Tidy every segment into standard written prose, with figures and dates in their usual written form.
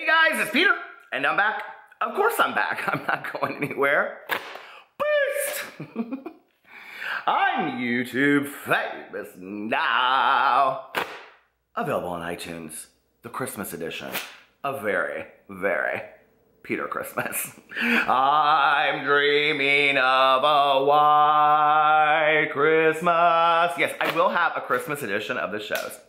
Hey guys, it's Peter, and I'm back. Of course I'm back. I'm not going anywhere. Boost! I'm YouTube famous now. Available on iTunes, the Christmas edition. A very, very Peter Christmas. I'm dreaming of a white Christmas. Yes, I will have a Christmas edition of the shows.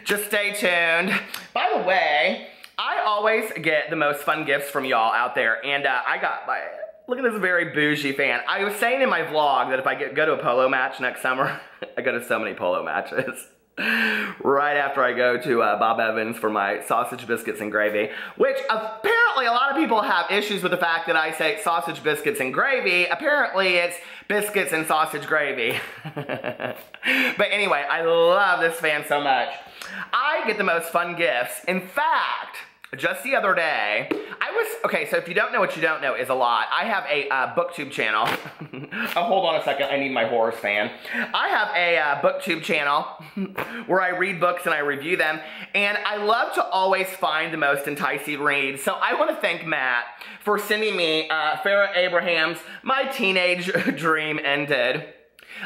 Just stay tuned. By the way, I always get the most fun gifts from y'all out there, and I got my, look at this very bougie fan. I was saying in my vlog that if I go to a polo match next summer, I go to so many polo matches. Right after I go to Bob Evans for my sausage, biscuits, and gravy, which apparently a lot of people have issues with the fact that I say sausage, biscuits, and gravy. Apparently it's biscuits and sausage gravy. But anyway, I love this fan so much. I get the most fun gifts. In fact, just the other day, okay, so if you don't know what you don't know is a lot. I have a booktube channel. Oh, hold on a second, I need my horse fan. I have a booktube channel where I read books and I review them, and I love to always find the most enticing reads. So I want to thank Matt for sending me Farrah Abraham's My Teenage Dream Ended.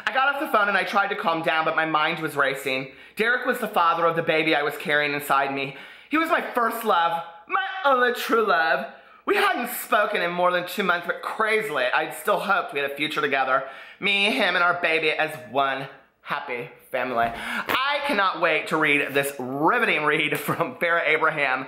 I got off the phone and I tried to calm down, but my mind was racing. Derek was the father of the baby I was carrying inside me. He was my first love, my only true love. We hadn't spoken in more than 2 months, but crazily, I still hoped we had a future together. Me, him, and our baby as one happy family. I cannot wait to read this riveting read from Farrah Abraham,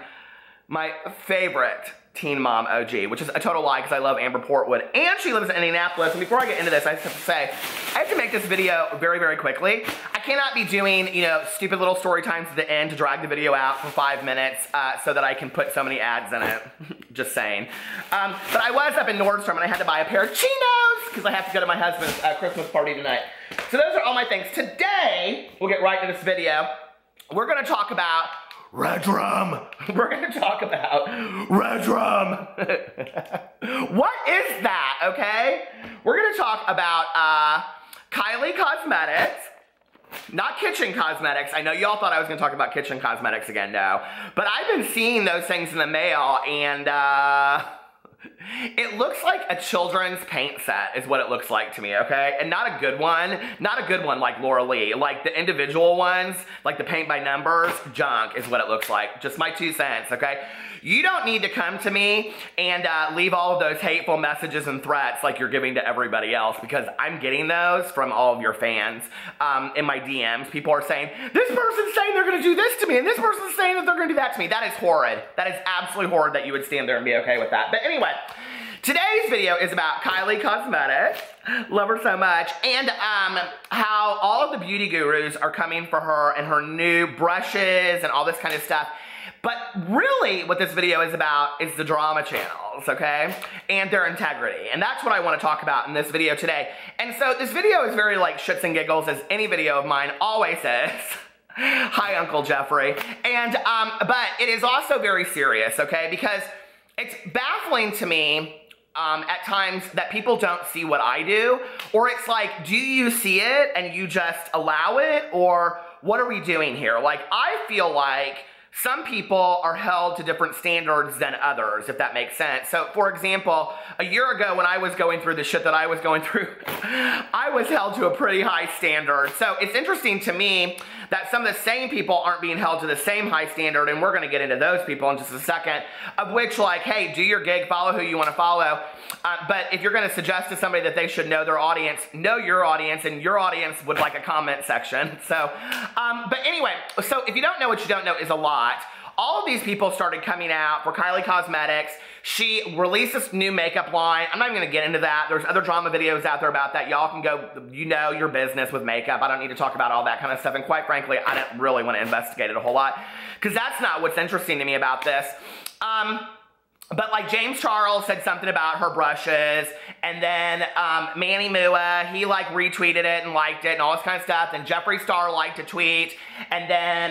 my favorite teen mom OG, which is a total lie because I love Amber Portwood, and she lives in Indianapolis. And before I get into this, I just have to say, I have to make this video very, very quickly. I cannot be doing, you know, stupid little story times at the end to drag the video out for 5 minutes so that I can put so many ads in it. Just saying. But I was up in Nordstrom and I had to buy a pair of chinos because I have to go to my husband's Christmas party tonight. So those are all my things. Today, we'll get right into this video. We're going to talk about Red Rum. We're going to talk about Red Rum. What is that, okay? We're going to talk about Kylie Cosmetics. Not kitchen cosmetics. I know y'all thought I was going to talk about kitchen cosmetics again, no. But I've been seeing those things in the mail, and it looks like a children's paint set is what it looks like to me, okay? And not a good one. Not a good one like Laura Lee. Like the individual ones, like the paint by numbers, junk is what it looks like. Just my 2 cents, okay? You don't need to come to me and leave all of those hateful messages and threats like you're giving to everybody else, because I'm getting those from all of your fans in my DMs. People are saying, this person's saying they're going to do this to me, and this person's saying that they're going to do that to me. That is horrid. That is absolutely horrid that you would stand there and be okay with that. But anyway, today's video is about Kylie Cosmetics. Love her so much. And how all of the beauty gurus are coming for her and her new brushes and all this kind of stuff. But really what this video is about is the drama channels, okay? And their integrity. And that's what I want to talk about in this video today. And so this video is very like shits and giggles, as any video of mine always is. Hi, Uncle Jeffrey. And, but it is also very serious, okay? Because it's baffling to me at times that people don't see what I do, or it's like, do you see it and you just allow it, or what are we doing here? Like, I feel like some people are held to different standards than others, if that makes sense. So, for example, a year ago when I was going through the shit that I was going through, I was held to a pretty high standard. So it's interesting to me that some of the same people aren't being held to the same high standard, and we're gonna get into those people in just a second, of which, like, hey, do your gig, follow who you wanna follow, but if you're gonna suggest to somebody that they should know their audience, know your audience, and your audience would like a comment section. So, but anyway, so if you don't know what you don't know is a lot. All of these people started coming out for Kylie Cosmetics. She released this new makeup line. I'm not even gonna get into that. There's other drama videos out there about that. Y'all can go, you know your business with makeup. I don't need to talk about all that kind of stuff. And quite frankly, I don't really want to investigate it a whole lot, because that's not what's interesting to me about this. But like James Charles said something about her brushes, and then Manny Mua, he like retweeted it and liked it and all this kind of stuff, and Jeffree Star liked a tweet, and then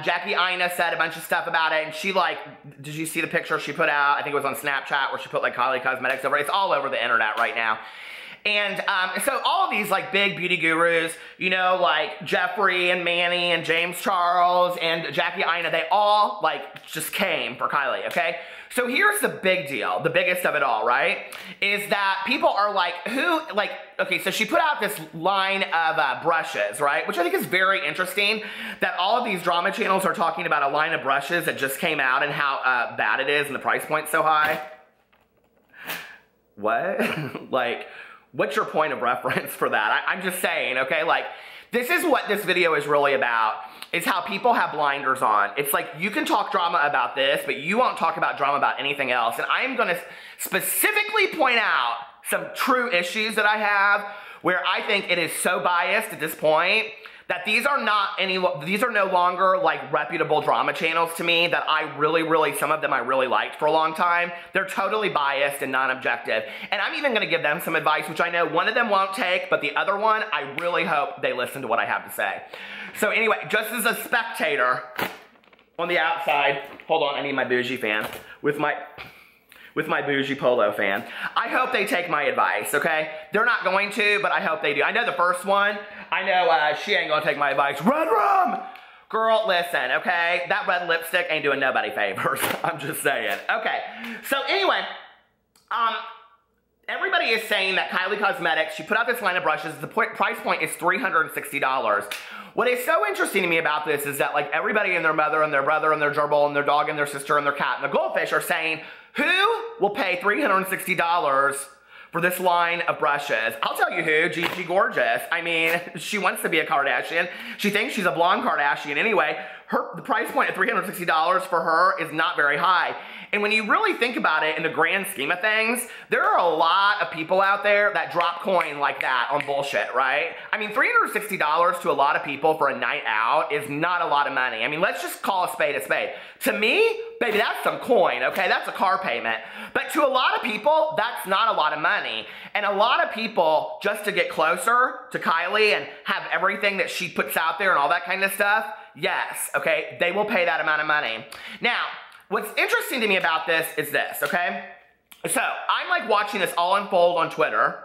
Jackie Aina said a bunch of stuff about it, and she like, did you see the picture she put out? I think it was on Snapchat where she put like Kylie Cosmetics over it. It's all over the internet right now. And so all of these like big beauty gurus, you know, like Jeffrey and Manny and James Charles and Jackie Aina, they all like just came for Kylie, okay? So here's the big deal, the biggest of it all, right? Is that people are like, okay, so she put out this line of brushes, right? Which I think is very interesting, that all of these drama channels are talking about a line of brushes that just came out and how bad it is and the price point's so high. What? Like, what's your point of reference for that? I'm just saying, okay? Like, this is what this video is really about, is how people have blinders on. It's like, you can talk drama about this, but you won't talk about drama about anything else. And I am gonna specifically point out some true issues that I have where I think it is so biased at this point that these are no longer like reputable drama channels to me that I really, some of them I really liked for a long time. They're totally biased and non-objective. And I'm even gonna give them some advice, which I know one of them won't take, but the other one, I really hope they listen to what I have to say. So anyway, just as a spectator on the outside, hold on, I need my bougie fan, with my bougie polo fan. I hope they take my advice, okay? They're not going to, but I hope they do. I know the first one, I know she ain't gonna take my advice. Red rum! Girl, listen, okay? That red lipstick ain't doing nobody favors. I'm just saying. Okay, so anyway, everybody is saying that Kylie Cosmetics, she put out this line of brushes, the price point is $360. What is so interesting to me about this is that like everybody and their mother and their brother and their gerbil and their dog and their sister and their cat and their goldfish are saying, who will pay $360 for this line of brushes? I'll tell you who, Gigi Gorgeous. I mean, she wants to be a Kardashian. She thinks she's a blonde Kardashian anyway. The price point of $360 for her is not very high. And when you really think about it in the grand scheme of things, there are a lot of people out there that drop coin like that on bullshit, right? I mean, $360 to a lot of people for a night out is not a lot of money. I mean, let's just call a spade a spade. To me, baby, that's some coin, okay? That's a car payment. But to a lot of people, that's not a lot of money. And a lot of people, just to get closer to Kylie and have everything that she puts out there and all that kind of stuff, yes, okay, they will pay that amount of money. Now, what's interesting to me about this is this, okay? So, I'm like watching this all unfold on Twitter,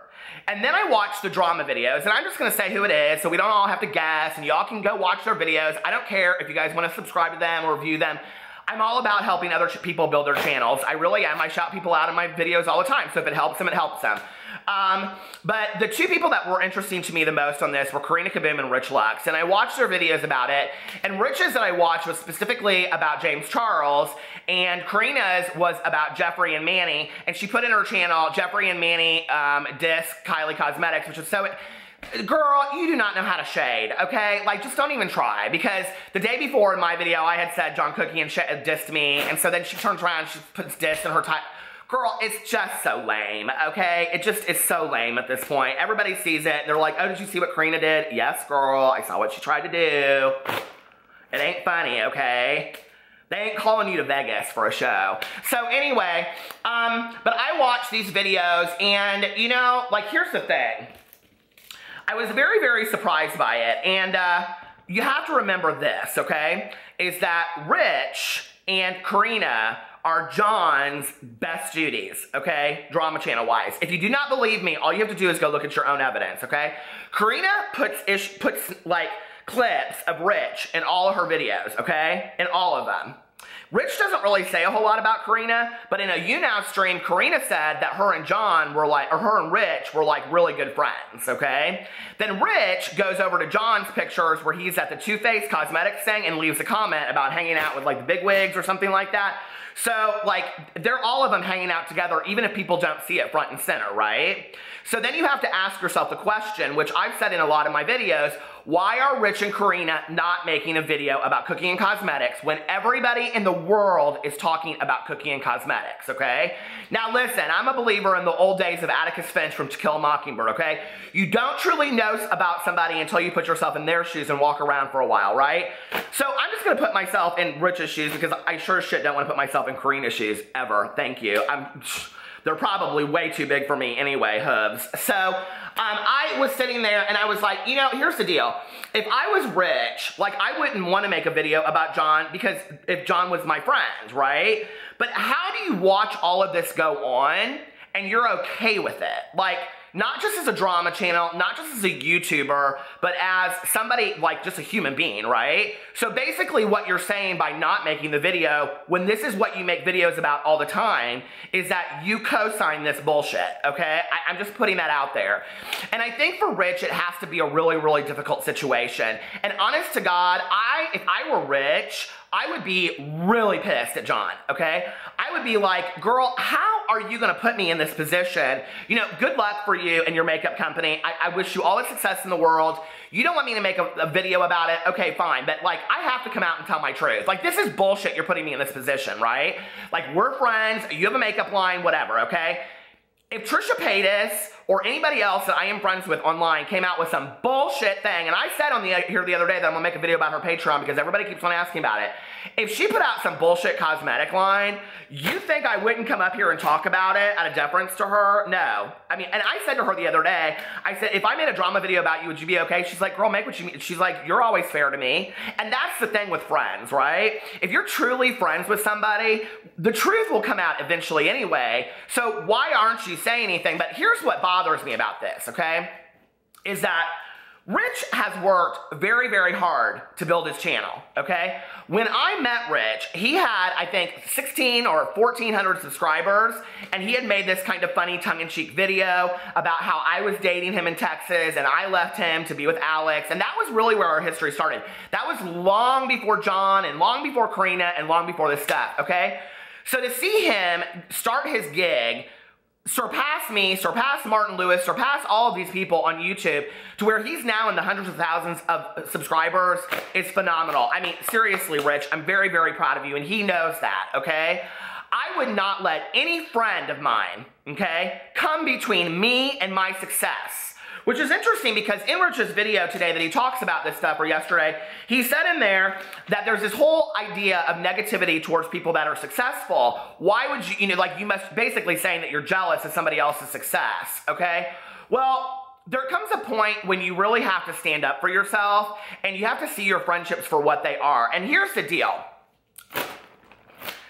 and then I watch the drama videos, and I'm just gonna say who it is so we don't all have to guess, and y'all can go watch their videos. I don't care if you guys wanna subscribe to them or review them. I'm all about helping other people build their channels. I really am. I shout people out in my videos all the time, so if it helps them, it helps them. But the two people that were interesting to me the most on this were Karina Kaboom and Rich Lux, and I watched their videos about it, and Rich's that I watched was specifically about James Charles, and Karina's was about Jeffrey and Manny, and she put in her channel, Jeffrey and Manny diss Kylie Cosmetics, which was so... Girl, you do not know how to shade, okay? Like, just don't even try, because the day before in my video, I had said John Cookie and dissed me, and so then she turns around and she puts diss in her title. Girl, it's just so lame, okay? It just is so lame at this point. Everybody sees it. They're like, oh, did you see what Karina did? Yes, girl, I saw what she tried to do. It ain't funny, okay? They ain't calling you to Vegas for a show. So anyway, but I watched these videos, and, you know, like, here's the thing. I was very surprised by it, and you have to remember this, okay, is that Rich and Karina are John's best duties, okay, drama channel wise. If you do not believe me, all you have to do is go look at your own evidence, okay? Karina puts like clips of Rich in all of her videos, okay, in all of them. Rich doesn't really say a whole lot about Karina, but in a YouNow stream, Karina said that her and John were like, or her and Rich were like really good friends, okay? Then Rich goes over to John's pictures where he's at the Too Faced Cosmetics thing and leaves a comment about hanging out with like the bigwigs or something like that. So like, they're all of them hanging out together even if people don't see it front and center, right? So then you have to ask yourself the question, which I've said in a lot of my videos, why are Rich and Karina not making a video about cooking and cosmetics when everybody in the world is talking about cooking and cosmetics, okay? Now listen, I'm a believer in the old days of Atticus Finch from To Kill a Mockingbird, okay? You don't truly know about somebody until you put yourself in their shoes and walk around for a while, right? So I'm just gonna put myself in Rich's shoes because I sure as shit don't wanna put myself in Karina's shoes, ever, thank you. They're probably way too big for me anyway, hooves. So, I was sitting there and I was like, you know, here's the deal. If I was Rich, like I wouldn't want to make a video about John because if John was my friend, right? But how do you watch all of this go on and you're okay with it? Like, not just as a drama channel, not just as a YouTuber, but as somebody, like just a human being, right? So basically what you're saying by not making the video, when this is what you make videos about all the time, is that you co-sign this bullshit, okay? I'm just putting that out there. And I think for Rich, it has to be a really, really difficult situation. And honest to God, if I were Rich, I would be really pissed at John, okay? I would be like, girl, how are you gonna put me in this position? You know, good luck for you and your makeup company. I wish you all the success in the world. You don't want me to make a video about it? Okay, fine, but like, I have to come out and tell my truth. Like, this is bullshit, you're putting me in this position, right? Like, we're friends, you have a makeup line, whatever, okay? If Trisha Paytas or anybody else that I am friends with online came out with some bullshit thing, and I said on here the other day that I'm gonna make a video about her Patreon because everybody keeps on asking about it. If she put out some bullshit cosmetic line, you think I wouldn't come up here and talk about it out of deference to her? No. I mean, and I said to her the other day, I said, if I made a drama video about you, would you be okay? She's like, girl, make what you mean. She's like, you're always fair to me. And that's the thing with friends, right? If you're truly friends with somebody, the truth will come out eventually anyway. So why aren't you saying anything? But here's what bothers me about this, okay? Is that Rich has worked very, very hard to build his channel, okay? When I met Rich, he had, I think, 16 or 1,400 subscribers, and he had made this kind of funny tongue-in-cheek video about how I was dating him in Texas, and I left him to be with Alex, and that was really where our history started. That was long before John, and long before Karina, and long before this stuff, okay? So to see him start his gig, surpass me, surpass Martin Lewis, surpass all of these people on YouTube to where he's now in the hundreds of thousands of subscribers is phenomenal. I mean, seriously, Rich, I'm very, very proud of you, and he knows that, okay? I would not let any friend of mine, okay, come between me and my success. Which is interesting because in Rich's video today that he talks about this stuff, or yesterday, he said in there that there's this whole idea of negativity towards people that are successful. Why would you, like you must basically saying that you're jealous of somebody else's success, okay? Well, there comes a point when you really have to stand up for yourself and you have to see your friendships for what they are. And here's the deal.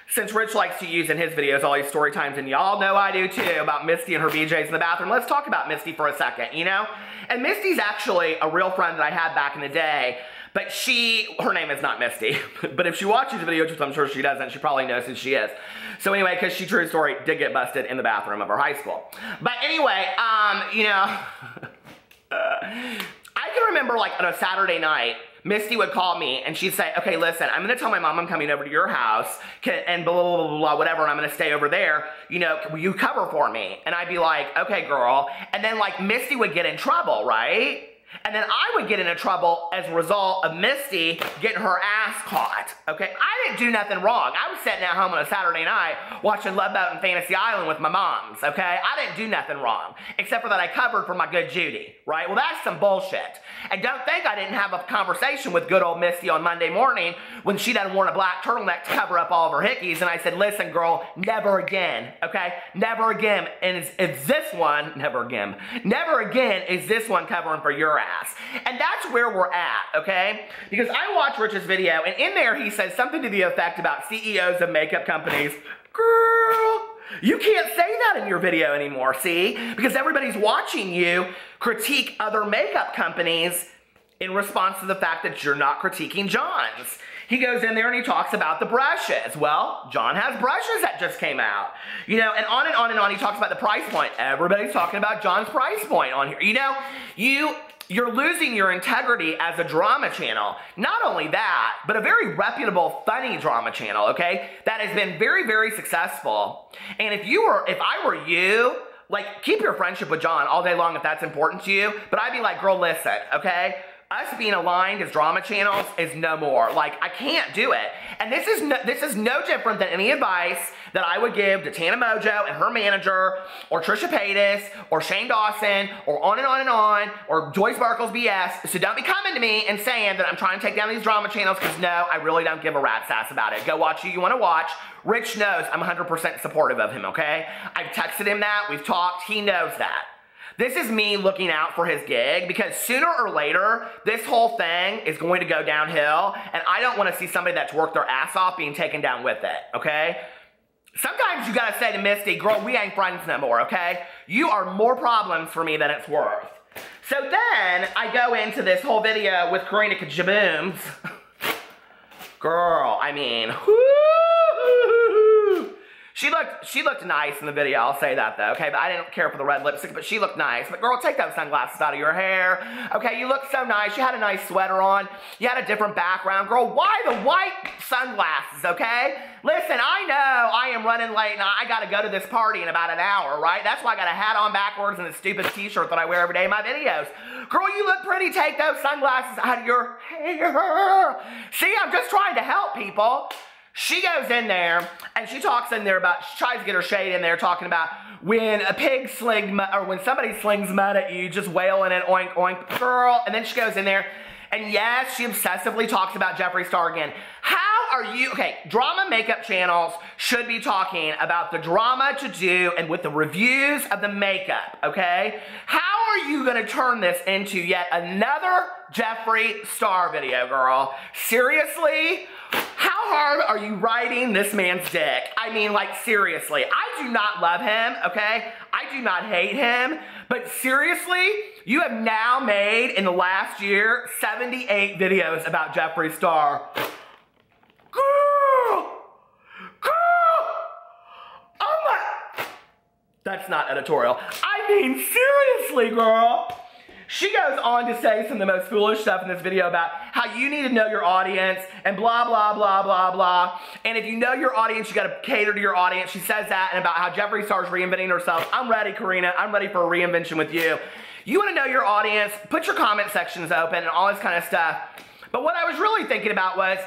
Since Rich likes to use in his videos all these story times, and y'all know I do too, about Misty and her BJs in the bathroom, let's talk about Misty for a second, you know? And Misty's actually a real friend that I had back in the day, but her name is not Misty, but if she watches the video, which I'm sure she doesn't, she probably knows who she is. So anyway, because she, true story, did get busted in the bathroom of her high school. But anyway, you know, I can remember like on a Saturday night, Misty would call me and she'd say, okay, listen, I'm gonna tell my mom I'm coming over to your house and blah, blah, blah, blah, blah, whatever, and I'm gonna stay over there, you know, will you cover for me? And I'd be like, okay, girl. And then like Misty would get in trouble, right? And then I would get into trouble as a result of Misty getting her ass caught, okay? I didn't do nothing wrong. I was sitting at home on a Saturday night watching Love Boat and Fantasy Island with my moms, okay? I didn't do nothing wrong, except for that I covered for my good Judy, right? Well, that's some bullshit. And don't think I didn't have a conversation with good old Misty on Monday morning when she done worn a black turtleneck to cover up all of her hickeys, and I said, listen, girl, never again, okay? Never again. And it's this one, never again is this one covering for your ass. And that's where we're at, okay? Because I watched Rich's video, and in there he says something to the effect about CEOs of makeup companies. Girl, you can't say that in your video anymore, see? Because everybody's watching you critique other makeup companies in response to the fact that you're not critiquing John's. He goes in there and he talks about the brushes. Well, John has brushes that just came out. You know, and on and on and on. He talks about the price point. Everybody's talking about John's price point on here. You know, you're losing your integrity as a drama channel. Not only that, but a very reputable, funny drama channel, okay? That has been very, very successful. And if I were you, like, keep your friendship with John all day long if that's important to you. But I'd be like, girl, listen, okay? Us being aligned as drama channels is no more. Like, I can't do it. And this is no different than any advice that I would give to Tana Mojo and her manager, or Trisha Paytas, or Shane Dawson, or on and on and on, or Joyce Barkle's BS. So don't be coming to me and saying that I'm trying to take down these drama channels, because no, I really don't give a rat's ass about it. Go watch who you want to watch. Rich knows I'm 100% supportive of him, okay? I've texted him that. We've talked. He knows that. This is me looking out for his gig, because sooner or later, this whole thing is going to go downhill, and I don't want to see somebody that's worked their ass off being taken down with it, okay? Sometimes you gotta say to Misty, girl, we ain't friends no more, okay? You are more problems for me than it's worth. So then I go into this whole video with Karina Kajabooms. Girl, I mean, whoo! She looked nice in the video, I'll say that though, okay? But I didn't care for the red lipstick, but she looked nice. But girl, take those sunglasses out of your hair. Okay, you look so nice. You had a nice sweater on. You had a different background. Girl, why the white sunglasses, okay? Listen, I know I am running late and I gotta go to this party in about an hour, right? That's why I got a hat on backwards and a stupid t-shirt that I wear every day in my videos. Girl, you look pretty. Take those sunglasses out of your hair. See, I'm just trying to help people. She goes in there, and she talks in there about, she tries to get her shade in there, talking about when a pig or when somebody slings mud at you, just wailing it, oink, oink, girl. And then she goes in there, and yes, she obsessively talks about Jeffree Star again. How are you, okay, drama makeup channels should be talking about the drama to do and with the reviews of the makeup, okay? How are you gonna turn this into yet another Jeffree Star video, girl? Seriously? How hard are you riding this man's dick? I mean, like, seriously. I do not love him, okay? I do not hate him. But seriously, you have now made, in the last year, 78 videos about Jeffree Star. Girl! Girl! Oh my... That's not editorial. I mean, seriously, girl. She goes on to say some of the most foolish stuff in this video about how you need to know your audience and blah, blah, blah, blah, blah. And if you know your audience, you gotta cater to your audience. She says that and about how Jeffree Star's reinventing herself. I'm ready, Karina. I'm ready for a reinvention with you. You wanna know your audience, put your comment sections open and all this kind of stuff. But what I was really thinking about was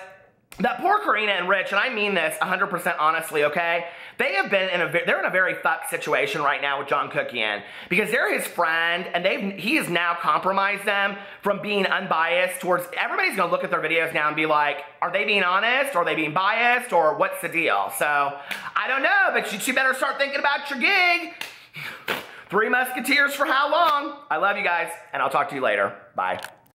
that poor Karina and Rich, and I mean this 100% honestly, okay? They have been they're in a very fucked situation right now with John Cookian because they're his friend and he has now compromised them from being unbiased towards, everybody's gonna look at their videos now and be like, are they being honest? Or are they being biased? Or what's the deal? So, I don't know, but you better start thinking about your gig. 3 Musketeers for how long? I love you guys, and I'll talk to you later. Bye.